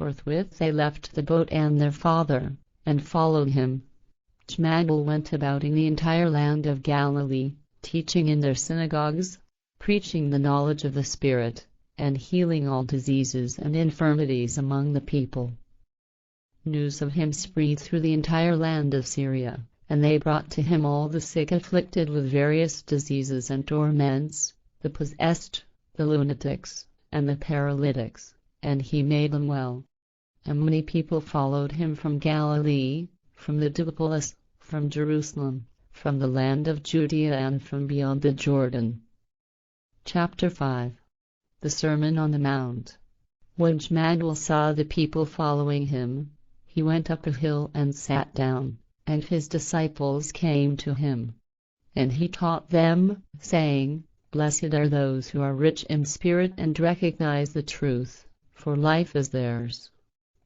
Forthwith they left the boat and their father, and followed him. Jmmanuel went about in the entire land of Galilee, teaching in their synagogues, preaching the knowledge of the Spirit, and healing all diseases and infirmities among the people. News of him spread through the entire land of Syria, and they brought to him all the sick afflicted with various diseases and torments, the possessed, the lunatics, and the paralytics, and he made them well. And many people followed him from Galilee, from the Decapolis, from Jerusalem, from the land of Judea and from beyond the Jordan. Chapter 5. The Sermon on the Mount. When Jmmanuel saw the people following him, he went up a hill and sat down, and his disciples came to him. And he taught them, saying, Blessed are those who are rich in spirit and recognize the truth, for life is theirs.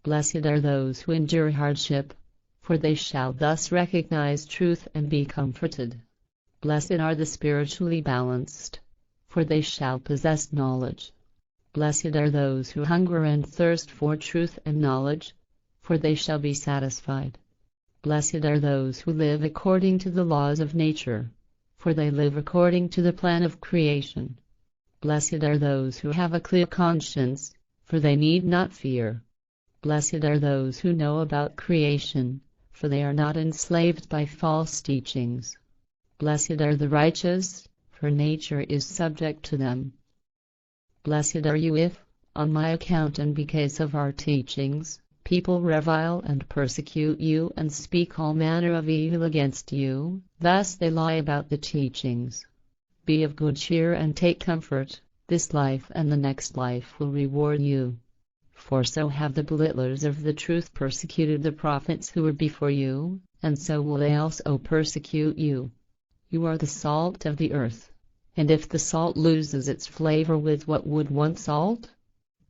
Blessed are those who endure hardship, for they shall thus recognize truth and be comforted. Blessed are the spiritually balanced, for they shall possess knowledge. Blessed are those who hunger and thirst for truth and knowledge, for they shall be satisfied. Blessed are those who live according to the laws of nature, for they live according to the plan of creation. Blessed are those who have a clear conscience, for they need not fear. Blessed are those who know about creation, for they are not enslaved by false teachings. Blessed are the righteous, for nature is subject to them. Blessed are you if, on my account and because of our teachings, people revile and persecute you and speak all manner of evil against you. Thus they lie about the teachings. Be of good cheer and take comfort, this life and the next life will reward you. For so have the belittlers of the truth persecuted the prophets who were before you, and so will they also persecute you. You are the salt of the earth, and if the salt loses its flavor with what would once salt,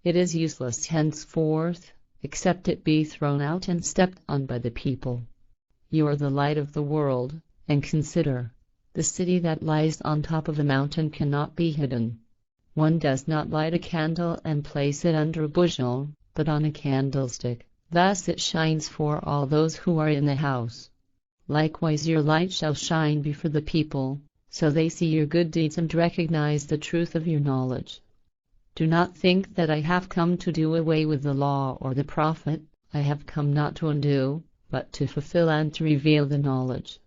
it is useless henceforth, except it be thrown out and stepped on by the people. You are the light of the world, and consider, the city that lies on top of a mountain cannot be hidden. One does not light a candle and place it under a bushel, but on a candlestick, thus it shines for all those who are in the house. Likewise your light shall shine before the people, so they see your good deeds and recognize the truth of your knowledge. Do not think that I have come to do away with the law or the prophet. I have come not to undo, but to fulfill and to reveal the knowledge.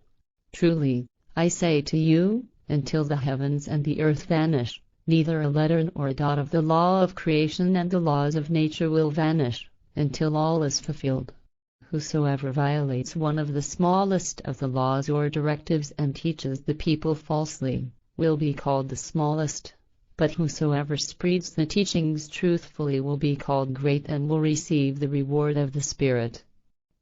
Truly, I say to you, until the heavens and the earth vanish, neither a letter nor a dot of the law of creation and the laws of nature will vanish, until all is fulfilled. Whosoever violates one of the smallest of the laws or directives and teaches the people falsely, will be called the smallest. But whosoever spreads the teachings truthfully will be called great and will receive the reward of the Spirit.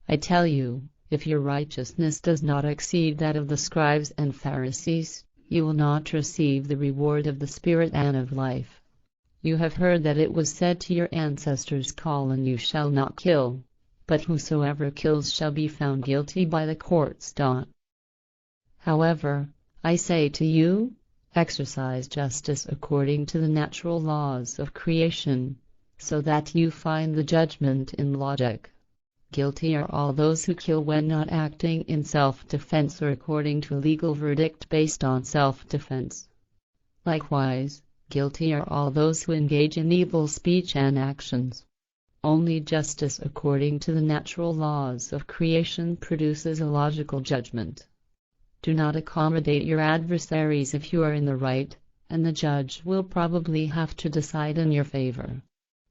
I tell you, if your righteousness does not exceed that of the scribes and Pharisees, you will not receive the reward of the Spirit and of life. You have heard that it was said to your ancestors, Call and you shall not kill, but whosoever kills shall be found guilty by the courts. However, I say to you, exercise justice according to the natural laws of creation, so that you find the judgment in logic. Guilty are all those who kill when not acting in self-defense or according to a legal verdict based on self-defense. Likewise, guilty are all those who engage in evil speech and actions. Only justice according to the natural laws of creation produces a logical judgment. Do not accommodate your adversaries if you are in the right, and the judge will probably have to decide in your favor.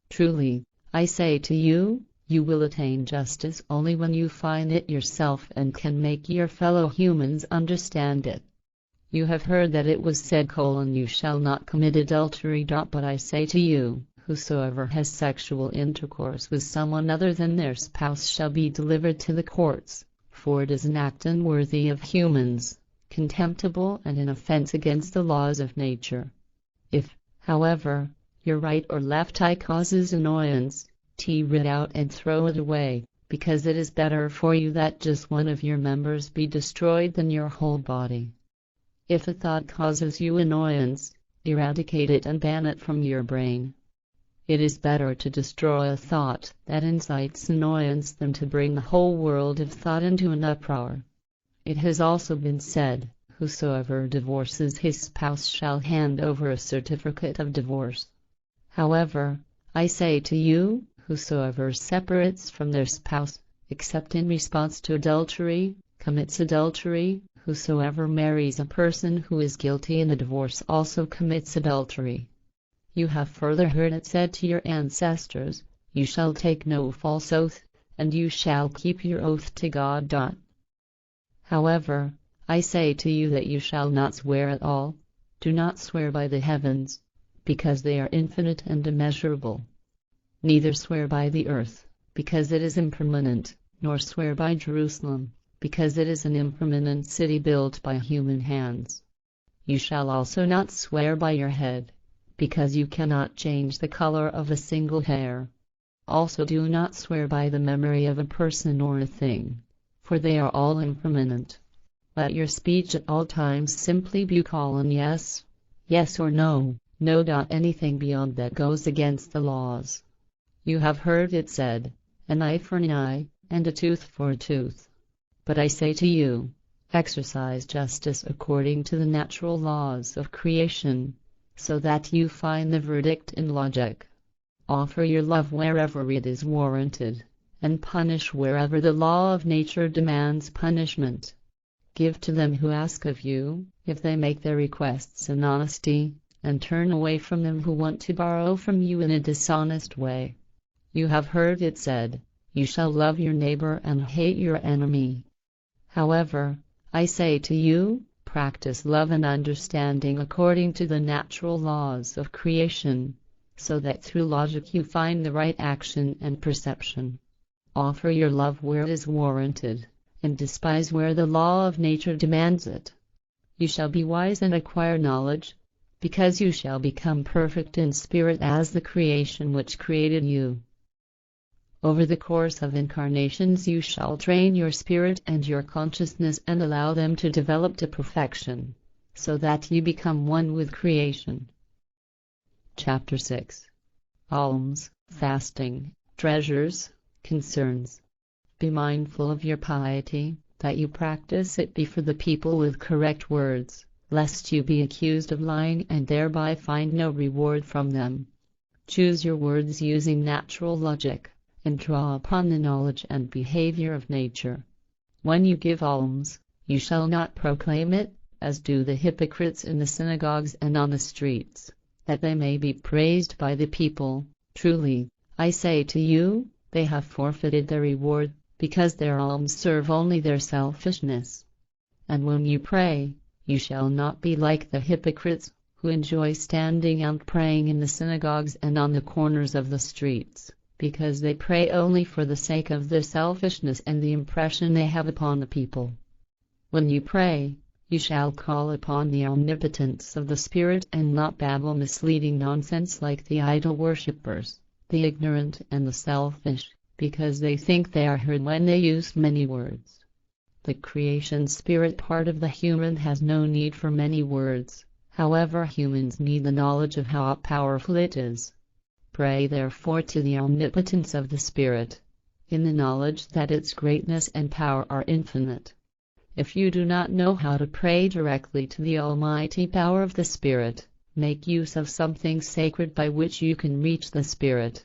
Truly, I say to you, you will attain justice only when you find it yourself and can make your fellow humans understand it. You have heard that it was said, You shall not commit adultery. But I say to you, whosoever has sexual intercourse with someone other than their spouse shall be delivered to the courts, for it is an act unworthy of humans, contemptible and an offense against the laws of nature. If, however, your right or left eye causes annoyance, tear it out and throw it away, because it is better for you that just one of your members be destroyed than your whole body. If a thought causes you annoyance, eradicate it and ban it from your brain. It is better to destroy a thought that incites annoyance than to bring the whole world of thought into an uproar. It has also been said, whosoever divorces his spouse shall hand over a certificate of divorce. However, I say to you, whosoever separates from their spouse, except in response to adultery, commits adultery. Whosoever marries a person who is guilty in a divorce also commits adultery. You have further heard it said to your ancestors, you shall take no false oath, and you shall keep your oath to God. However, I say to you that you shall not swear at all. Do not swear by the heavens, because they are infinite and immeasurable. Neither swear by the earth, because it is impermanent, nor swear by Jerusalem, because it is an impermanent city built by human hands. You shall also not swear by your head, because you cannot change the color of a single hair. Also do not swear by the memory of a person or a thing, for they are all impermanent. Let your speech at all times simply be colon yes, yes or no, no. Anything beyond that goes against the laws. You have heard it said, an eye for an eye, and a tooth for a tooth. But I say to you, exercise justice according to the natural laws of creation, so that you find the verdict in logic. Offer your love wherever it is warranted, and punish wherever the law of nature demands punishment. Give to them who ask of you, if they make their requests in honesty, and turn away from them who want to borrow from you in a dishonest way. You have heard it said, you shall love your neighbor and hate your enemy. However, I say to you, practice love and understanding according to the natural laws of creation, so that through logic you find the right action and perception. Offer your love where it is warranted, and despise where the law of nature demands it. You shall be wise and acquire knowledge, because you shall become perfect in spirit as the creation which created you. Over the course of incarnations you shall train your spirit and your consciousness and allow them to develop to perfection, so that you become one with creation. Chapter 6. Alms, Fasting, Treasures, Concerns. Be mindful of your piety, that you practice it before the people with correct words, lest you be accused of lying and thereby find no reward from them. Choose your words using natural logic, and draw upon the knowledge and behavior of nature. When you give alms, you shall not proclaim it, as do the hypocrites in the synagogues and on the streets, that they may be praised by the people. Truly, I say to you, they have forfeited their reward, because their alms serve only their selfishness. And when you pray, you shall not be like the hypocrites, who enjoy standing and praying in the synagogues and on the corners of the streets, because they pray only for the sake of their selfishness and the impression they have upon the people. When you pray, you shall call upon the omnipotence of the Spirit and not babble misleading nonsense like the idol worshippers, the ignorant and the selfish, because they think they are heard when they use many words. The creation spirit part of the human has no need for many words, however humans need the knowledge of how powerful it is. Pray therefore to the omnipotence of the Spirit, in the knowledge that its greatness and power are infinite. If you do not know how to pray directly to the almighty power of the Spirit, make use of something sacred by which you can reach the Spirit.